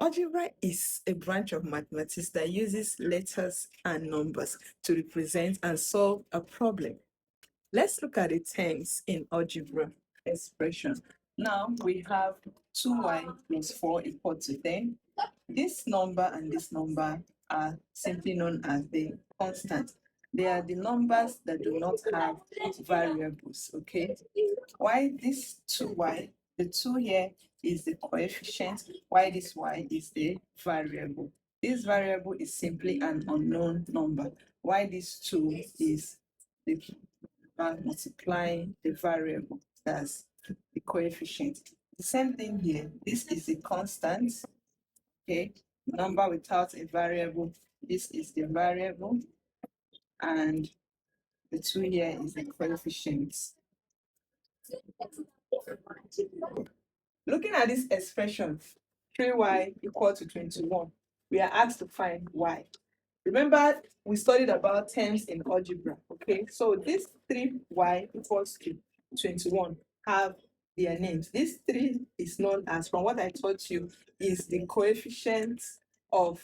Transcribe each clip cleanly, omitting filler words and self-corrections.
Algebra is a branch of mathematics that uses letters and numbers to represent and solve a problem. Let's look at the terms in algebra expression. Now we have 2y plus 4 equal to 10. This number and this number are simply known as the constant. They are the numbers that do not have variables, okay? Why this 2y, the 2 here is the coefficient, why this y is the variable. This variable is simply an unknown number. Why this 2 is the multiplying the variable, that's the coefficient. The same thing here. This is the constant, okay? Number without a variable. This is the variable, and the 2 here is the coefficient. Looking at this expression, 3y equal to 21, we are asked to find y. Remember, we studied about terms in algebra, okay? So this 3y equals to 21 have their names. This 3 is known as, from what I taught you, is the coefficient of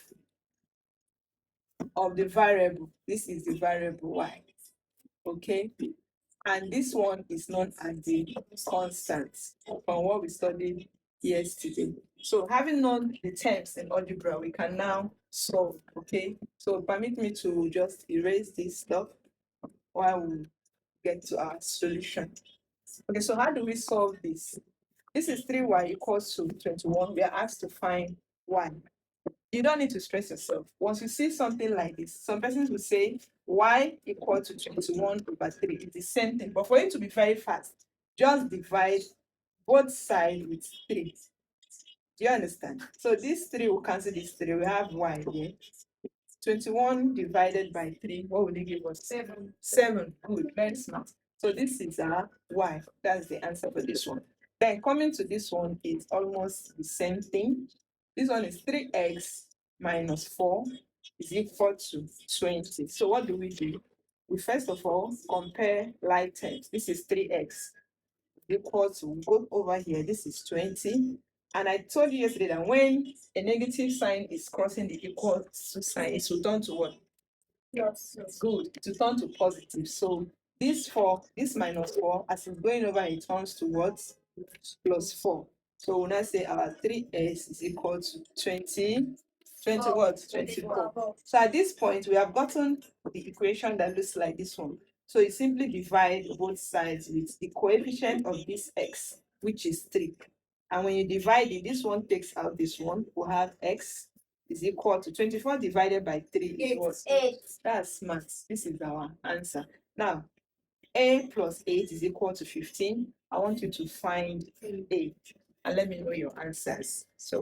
the variable. This is the variable y, okay? And this one is known as the constant, from what we studied yesterday. So having known the terms in algebra, we can now solve, okay? So permit me to just erase this stuff while we get to our solution. Okay, so how do we solve this? This is 3y equals to 21. We are asked to find y. You don't need to stress yourself. Once you see something like this, some persons will say y equal to 21 over 3. It's the same thing. But for it to be very fast, just divide both sides with 3. Do you understand? So this 3 will cancel this 3. We have y here. 21 divided by 3, what would it give us? 7. 7. Good, very smart. So this is our y. That's the answer for this one. Then coming to this one is almost the same thing. This one is 3x minus 4 is equal to 20. So what do? We first of all compare like terms. This is 3x equal to, go over here, this is 20. And I told you yesterday that when a negative sign is crossing the equal to sign, it will turn to what? Yes. Good. To turn to positive. So this 4, this minus 4, as it's going over, it turns to what? Plus 4. So we'll now say our 3s is equal to 20. 20 what? 24. So at this point, we have gotten the equation that looks like this one. So you simply divide both sides with the coefficient of this x, which is 3. And when you divide it, this one takes out this one. We'll have x is equal to 24 divided by 3 is what? 8. That's smart. This is our answer. Now, a plus 8 is equal to 15. I want you to find a, and let me know your answers. So